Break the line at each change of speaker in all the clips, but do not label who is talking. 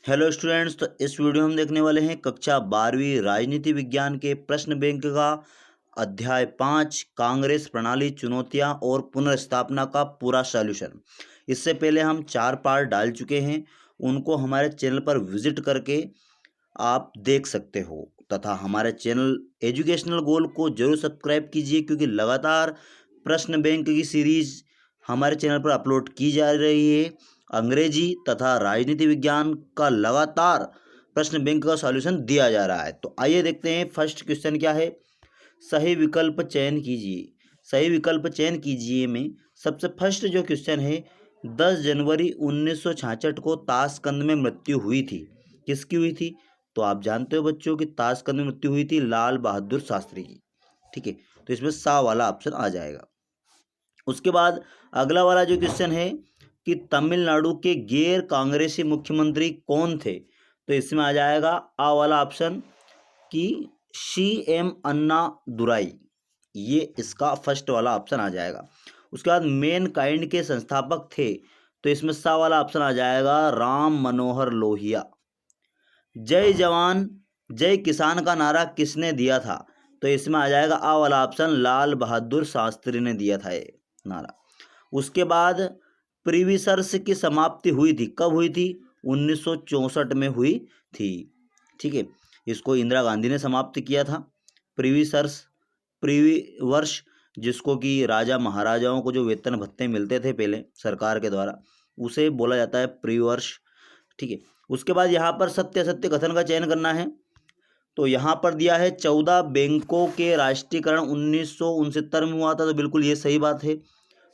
Hello students, तो इस video में हम देखने वाले हैं कक्षा 12वीं राजनीति विज्ञान के प्रश्न बैंक का अध्याय 5 कांग्रेस प्रणाली चुनौतियां और पुनर्स्थापना का पूरा सॉल्यूशन। इससे पहले हम 4 पार्ट डाल चुके हैं, उनको हमारे चैनल पर विजिट करके आप देख सकते हो तथा हमारे चैनल एजुकेशनल गोल को जरूर सब्सक्राइब कीजिए, क्योंकि लगातार प्रश्न बैंक की सीरीज हमारे चैनल पर अपलोड की जा रही है। अंग्रेजी तथा राजनीति विज्ञान का लगातार प्रश्न बैंक का सॉल्यूशन दिया जा रहा है। तो आइए देखते हैं फर्स्ट क्वेश्चन क्या है। सही विकल्प चयन कीजिए। सही विकल्प चयन कीजिए में सबसे फर्स्ट जो क्वेश्चन है, 10 जनवरी 1966 को ताशकंद में मृत्यु हुई थी। किसकी हुई थी? तो आप जानते हो बच्चों कि ताशकंद में मृत्यु हुई थी लाल बहादुर शास्त्री की। ठीक है, तो इसमें सा वाला ऑप्शन आ जाएगा। उसके बाद अगला वाला जो क्वेश्चन है कि तमिलनाडु के गैर कांग्रेसी मुख्यमंत्री कौन थे? तो इसमें आ जाएगा आ वाला ऑप्शन कि CM अन्ना दुराई। ये इसका फर्स्ट वाला ऑप्शन आ जाएगा। उसके बाद मेन काइंड के संस्थापक थे, तो इसमें सा वाला ऑप्शन आ जाएगा राम मनोहर लोहिया। जय जवान जय किसान का नारा किसने दिया था? तो इसमें आ जाएगा आ वाला ऑप्शन लाल बहादुर शास्त्री ने दिया था ये नारा। उसके बाद प्रिवी सर्स की समाप्ति हुई थी, कब हुई थी? 1964 में हुई थी। ठीक है, इसको इंदिरा गांधी ने समाप्त किया था। प्रिवी सर्स, प्रिवी वर्ष, जिसको कि राजा महाराजाओं को जो वेतन भत्ते मिलते थे पहले सरकार के द्वारा, उसे बोला जाता है प्रिवी वर्ष। ठीक है, उसके बाद यहाँ पर सत्य असत्य कथन का चयन करना है। तो यहाँ पर दिया है 14 बैंकों के राष्ट्रीयकरण 1969 में हुआ था, तो बिल्कुल ये सही बात है।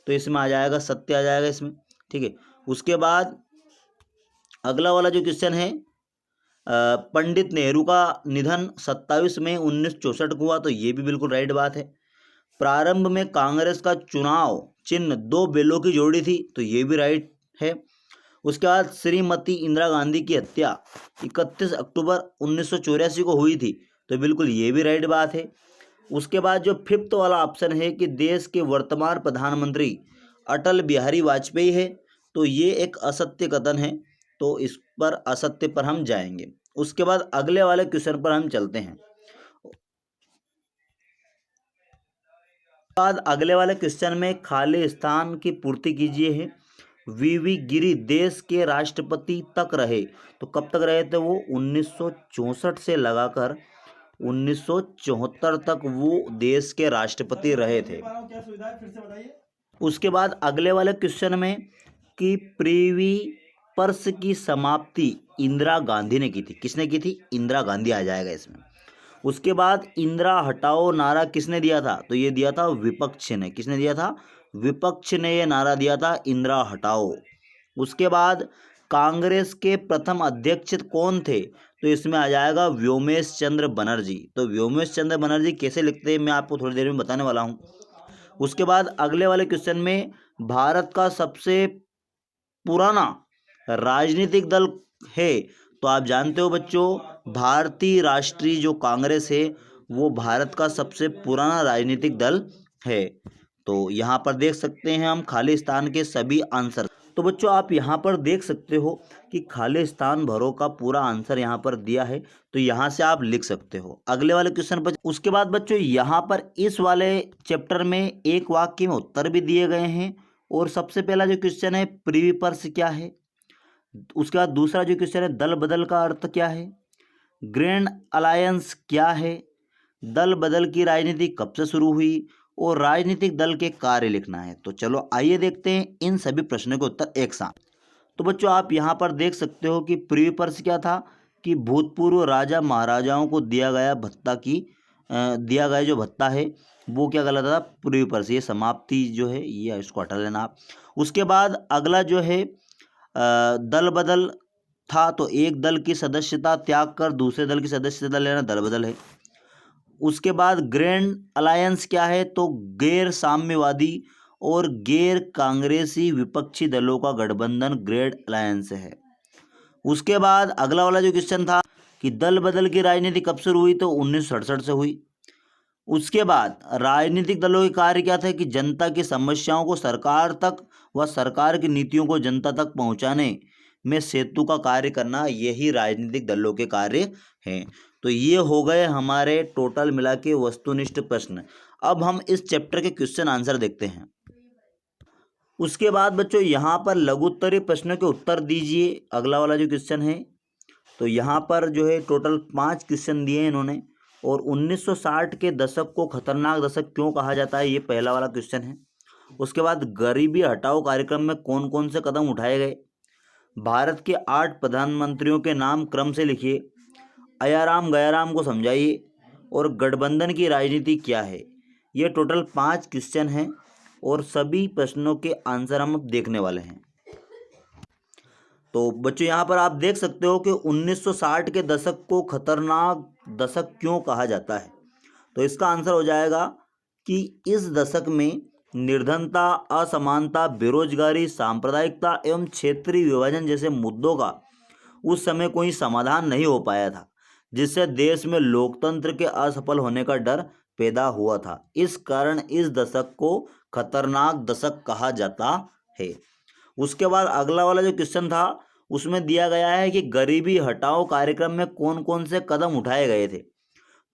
तो इसमें आ जाएगा सत्य आ जाएगा इसमें। ठीक है, उसके बाद अगला वाला जो क्वेश्चन है, पंडित नेहरू का निधन 27 मई 1964 को हुआ, तो ये भी बिल्कुल राइट बात है। प्रारंभ में कांग्रेस का चुनाव चिन्ह 2 बेलों की जोड़ी थी, तो ये भी राइट है। उसके बाद श्रीमती इंदिरा गांधी की हत्या 31 अक्टूबर 1984 को हुई थी, तो बिल्कुल ये भी राइट बात है। उसके बाद जो फिफ्थ वाला ऑप्शन है कि देश के वर्तमान प्रधानमंत्री अटल बिहारी वाजपेयी है, तो ये एक असत्य कथन है, तो इस पर असत्य पर हम जाएंगे। उसके बाद अगले वाले क्वेश्चन पर हम चलते हैं। बाद अगले वाले क्वेश्चन में खाली स्थान की पूर्ति कीजिए है। वीवी गिरी देश के राष्ट्रपति तक रहे, तो कब तक रहे थे वो? 1964 से लगाकर 1974 तक वो देश के राष्ट्रपति रहे थे। उसके बाद अगले वाले क्वेश्चन में कि प्रिवी पर्स की समाप्ति इंदिरा गांधी ने की थी। किसने की थी? इंदिरा गांधी आ जाएगा इसमें। उसके बाद इंदिरा हटाओ नारा किसने दिया था? तो ये दिया था विपक्ष ने। किसने दिया था? विपक्ष ने ये नारा दिया था, इंदिरा हटाओ। उसके बाद कांग्रेस के प्रथम अध्यक्ष कौन थे? तो इसमें आ जाएगा व्योमेश चंद्र बनर्जी। तो व्योमेश चंद्र बनर्जी कैसे लिखते हैं मैं आपको थोड़ी देर में बताने वाला हूँ। उसके बाद अगले वाले क्वेश्चन में भारत का सबसे पुराना राजनीतिक दल है, तो आप जानते हो बच्चों भारतीय राष्ट्रीय जो कांग्रेस है वो भारत का सबसे पुराना राजनीतिक दल है। तो यहाँ पर देख सकते हैं हम खाली स्थान के सभी आंसर। तो बच्चों आप यहाँ पर देख सकते हो कि खाली स्थान भरो का पूरा आंसर यहाँ पर दिया है, तो यहाँ से आप लिख सकते हो अगले वाले क्वेश्चन पर। उसके बाद बच्चों यहाँ पर इस वाले चैप्टर में एक वाक्य में उत्तर भी दिए गए हैं। और सबसे पहला जो क्वेश्चन है प्रिवी पर्स क्या है, उसके बाद दूसरा जो क्वेश्चन है दल बदल का अर्थ क्या है, ग्रैंड अलायंस क्या है, दल बदल की राजनीति कब से शुरू हुई, और राजनीतिक दल के कार्य लिखना है। तो चलो आइए देखते हैं इन सभी प्रश्नों के उत्तर एक साथ। तो बच्चों आप यहाँ पर देख सकते हो कि प्रिवी पर्स क्या था कि भूतपूर्व राजा महाराजाओं को दिया गया भत्ता दिया गया जो भत्ता है वो क्या कहलाता था? Privy purse. ये समाप्ति जो है ये इसको हटा लेना आप। उसके बाद अगला जो है दल बदल था, तो एक दल की सदस्यता त्याग कर दूसरे दल की सदस्यता लेना दल बदल है। उसके बाद ग्रैंड अलायंस क्या है? तो गैर साम्यवादी और गैर कांग्रेसी विपक्षी दलों का गठबंधन ग्रैंड अलायंस है। उसके बाद अगला वाला जो क्वेश्चन था कि दल बदल की राजनीति कब शुरू हुई? तो 1967 से हुई। उसके बाद राजनीतिक दलों के कार्य क्या थे कि जनता की समस्याओं को सरकार तक व सरकार की नीतियों को जनता तक पहुंचाने में सेतु का कार्य करना, यही राजनीतिक दलों के कार्य हैं। तो ये हो गए हमारे टोटल मिला के वस्तुनिष्ठ प्रश्न। अब हम इस चैप्टर के क्वेश्चन आंसर देखते हैं। उसके बाद बच्चों यहाँ पर लघु उत्तरीय प्रश्नों के उत्तर दीजिए, अगला वाला जो क्वेश्चन है। तो यहाँ पर जो है टोटल 5 क्वेश्चन दिए हैं इन्होंने, और 1960 के दशक को खतरनाक दशक क्यों कहा जाता है, ये पहला वाला क्वेश्चन है। उसके बाद गरीबी हटाओ कार्यक्रम में कौन कौन से कदम उठाए गए, भारत के 8 प्रधानमंत्रियों के नाम क्रम से लिखिए, आयाराम गयाराम को समझाइए, और गठबंधन की राजनीति क्या है। ये टोटल 5 क्वेश्चन हैं और सभी प्रश्नों के आंसर हम अब देखने वाले हैं। तो बच्चों यहाँ पर आप देख सकते हो कि 1960 के दशक को खतरनाक दशक क्यों कहा जाता है। तो इसका आंसर हो जाएगा कि इस दशक में निर्धनता, असमानता, बेरोजगारी, सांप्रदायिकता एवं क्षेत्रीय विभाजन जैसे मुद्दों का उस समय कोई समाधान नहीं हो पाया था, जिससे देश में लोकतंत्र के असफल होने का डर पैदा हुआ था। इस कारण इस दशक को खतरनाक दशक कहा जाता है। उसके बाद अगला वाला जो क्वेश्चन था उसमें दिया गया है कि गरीबी हटाओ कार्यक्रम में कौन कौन से कदम उठाए गए थे।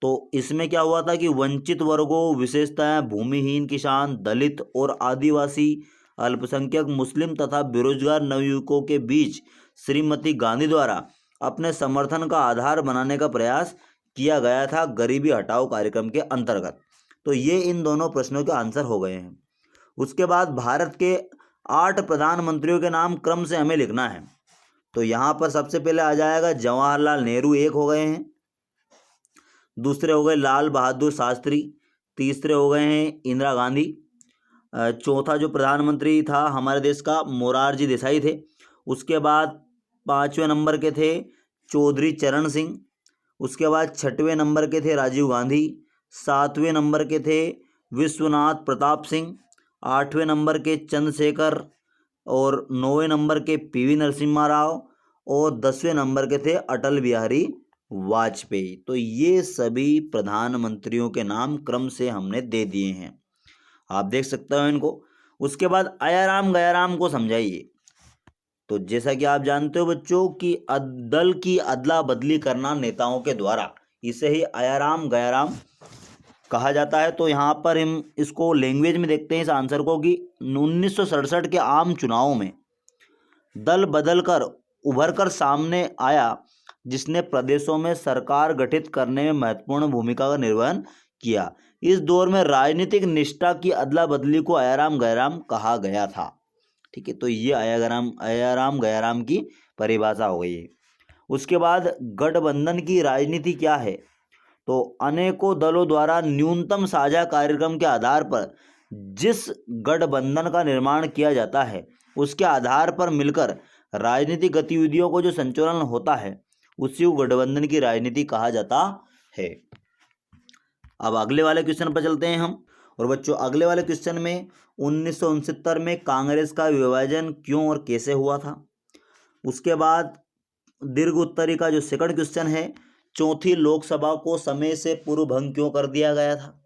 तो इसमें क्या हुआ था कि वंचित वर्गों, विशेषतः भूमिहीन किसान, दलित और आदिवासी, अल्पसंख्यक, मुस्लिम तथा बेरोजगार नवयुवकों के बीच श्रीमती गांधी द्वारा अपने समर्थन का आधार बनाने का प्रयास किया गया था गरीबी हटाओ कार्यक्रम के अंतर्गत। तो ये इन दोनों प्रश्नों के आंसर हो गए हैं। उसके बाद भारत के 8 प्रधानमंत्रियों के नाम क्रम से हमें लिखना है। तो यहाँ पर सबसे पहले आ जाएगा जवाहरलाल नेहरू, एक हो गए हैं। दूसरे हो गए लाल बहादुर शास्त्री। तीसरे हो गए हैं इंदिरा गांधी। चौथा जो प्रधानमंत्री था हमारे देश का मोरारजी देसाई थे। उसके बाद 5वें नंबर के थे चौधरी चरण सिंह। उसके बाद 6वें नंबर के थे राजीव गांधी। 7वें नंबर के थे विश्वनाथ प्रताप सिंह। 8वें नंबर के चंद्रशेखर, और 9वें नंबर के पीवी नरसिम्हा राव, और 10वें नंबर के थे अटल बिहारी वाजपेयी। तो ये सभी प्रधानमंत्रियों के नाम क्रम से हमने दे दिए हैं, आप देख सकते हो इनको। उसके बाद आयाराम गयाराम को समझाइए। तो जैसा कि आप जानते हो बच्चों कि दल की अदला बदली करना नेताओं के द्वारा, इसे ही आयाराम गयाराम कहा जाता है। तो यहाँ पर हम इसको लैंग्वेज में देखते हैं इस आंसर को कि 1967 के आम चुनावों में दल बदल कर उभर कर सामने आया, जिसने प्रदेशों में सरकार गठित करने में महत्वपूर्ण भूमिका का निर्वहन किया। इस दौर में राजनीतिक निष्ठा की अदला बदली को आयाराम गयाराम कहा गया था। ठीक है, तो ये आयाराम गयाराम की परिभाषा हो गई है। उसके बाद गठबंधन की राजनीति क्या है। तो अनेकों दलों द्वारा न्यूनतम साझा कार्यक्रम के आधार पर जिस गठबंधन का निर्माण किया जाता है, उसके आधार पर मिलकर राजनीतिक गतिविधियों को जो संचालन होता है, उसी को गठबंधन की राजनीति कहा जाता है। अब अगले वाले क्वेश्चन पर चलते हैं हम। और बच्चों अगले वाले क्वेश्चन में 1969 में कांग्रेस का विभाजन क्यों और कैसे हुआ था। उसके बाद दीर्घ उत्तरी का जो सेकंड क्वेश्चन है, चौथी लोकसभा को समय से पूर्व भंग क्यों कर दिया गया था।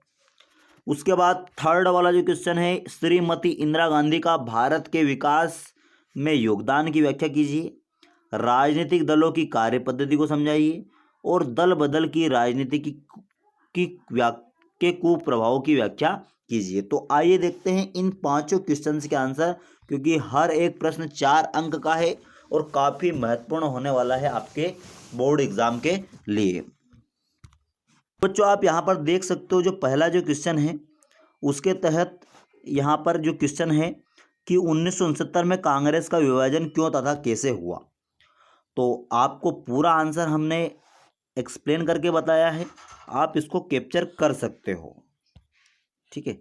उसके बाद थर्ड वाला जो क्वेश्चन है, श्रीमती इंदिरा गांधी का भारत के विकास में योगदान की व्याख्या कीजिए, राजनीतिक दलों की कार्य पद्धति को समझाइए, और दल बदल की राजनीति के कुप्रभावों की व्याख्या कीजिए। तो आइए देखते हैं इन पांचों क्वेश्चंस के आंसर, क्योंकि हर एक प्रश्न 4 अंक का है और काफ़ी महत्वपूर्ण होने वाला है आपके बोर्ड एग्जाम के लिए। बच्चों आप यहाँ पर देख सकते हो जो पहला जो क्वेश्चन है उसके तहत यहाँ पर जो क्वेश्चन है कि 1969 में कांग्रेस का विभाजन क्यों तथा कैसे हुआ। तो आपको पूरा आंसर हमने एक्सप्लेन करके बताया है, आप इसको कैप्चर कर सकते हो। ठीक है,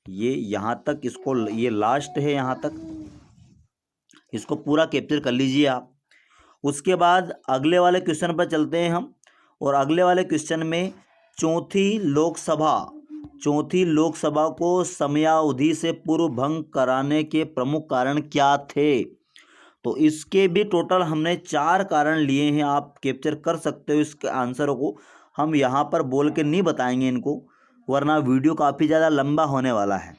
ये यहाँ तक इसको, ये लास्ट है यहाँ तक, इसको पूरा कैप्चर कर लीजिए आप। उसके बाद अगले वाले क्वेश्चन पर चलते हैं हम। और अगले वाले क्वेश्चन में चौथी लोकसभा को समयावधि से पूर्व भंग कराने के प्रमुख कारण क्या थे। तो इसके भी टोटल हमने 4 कारण लिए हैं, आप कैप्चर कर सकते हो इसके आंसरों को। हम यहाँ पर बोल के नहीं बताएंगे इनको, वरना वीडियो काफ़ी ज़्यादा लंबा होने वाला है।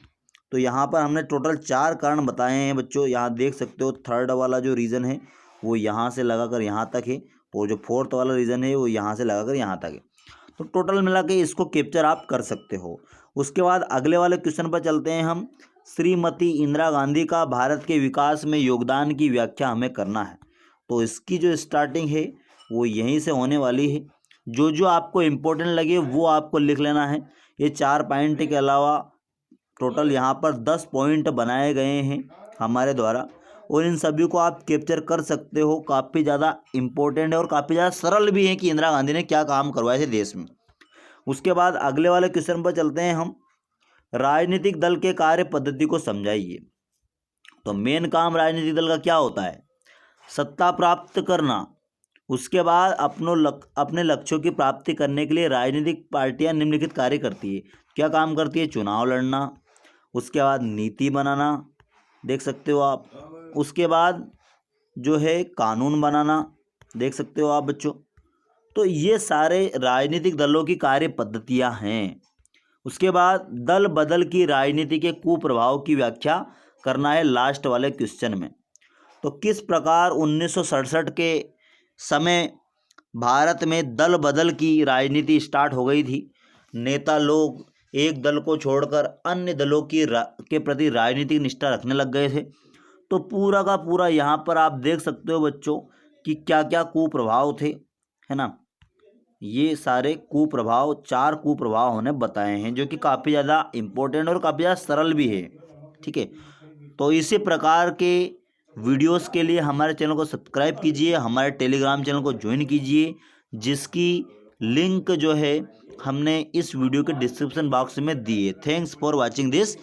तो यहाँ पर हमने टोटल 4 कारण बताए हैं बच्चों, यहाँ देख सकते हो। थर्ड वाला जो रीज़न है वो यहाँ से लगाकर यहाँ तक है, और जो फोर्थ वाला रीजन है वो यहाँ से लगाकर यहाँ तक है। तो टोटल मिला के इसको कैप्चर आप कर सकते हो। उसके बाद अगले वाले क्वेश्चन पर चलते हैं हम। श्रीमती इंदिरा गांधी का भारत के विकास में योगदान की व्याख्या हमें करना है। तो इसकी जो स्टार्टिंग है वो यहीं से होने वाली है। जो जो आपको इम्पोर्टेंट लगे वो आपको लिख लेना है। ये 4 पॉइंट के अलावा टोटल यहाँ पर 10 पॉइंट बनाए गए हैं हमारे द्वारा, और इन सभी को आप कैप्चर कर सकते हो। काफ़ी ज़्यादा इम्पोर्टेंट है और काफ़ी ज़्यादा सरल भी है कि इंदिरा गांधी ने क्या काम करवाए थे देश में। उसके बाद अगले वाले क्वेश्चन पर चलते हैं हम। राजनीतिक दल के कार्य पद्धति को समझाइए। तो मेन काम राजनीतिक दल का क्या होता है? सत्ता प्राप्त करना। उसके बाद अपने लक्ष्यों की प्राप्ति करने के लिए राजनीतिक पार्टियां निम्नलिखित कार्य करती है। क्या काम करती है? चुनाव लड़ना। उसके बाद नीति बनाना, देख सकते हो आप। उसके बाद जो है कानून बनाना, देख सकते हो आप बच्चों। तो ये सारे राजनीतिक दलों की कार्य पद्धतियाँ हैं। उसके बाद दल बदल की राजनीति के कुप्रभाव की व्याख्या करना है लास्ट वाले क्वेश्चन में। तो किस प्रकार 1967 के समय भारत में दल बदल की राजनीति स्टार्ट हो गई थी। नेता लोग एक दल को छोड़कर अन्य दलों के प्रति राजनीतिक निष्ठा रखने लग गए थे। तो पूरा का पूरा यहाँ पर आप देख सकते हो बच्चों कि क्या क्या कुप्रभाव थे, है ना। ये सारे कुप्रभाव 4 कुप्रभाव उन्होंने बताए हैं, जो कि काफ़ी ज़्यादा इम्पोर्टेंट और काफ़ी ज़्यादा सरल भी है। ठीक है, तो इसी प्रकार के वीडियोस के लिए हमारे चैनल को सब्सक्राइब कीजिए, हमारे टेलीग्राम चैनल को ज्वाइन कीजिए, जिसकी लिंक जो है हमने इस वीडियो के डिस्क्रिप्शन बॉक्स में दी है। Thanks for watching this.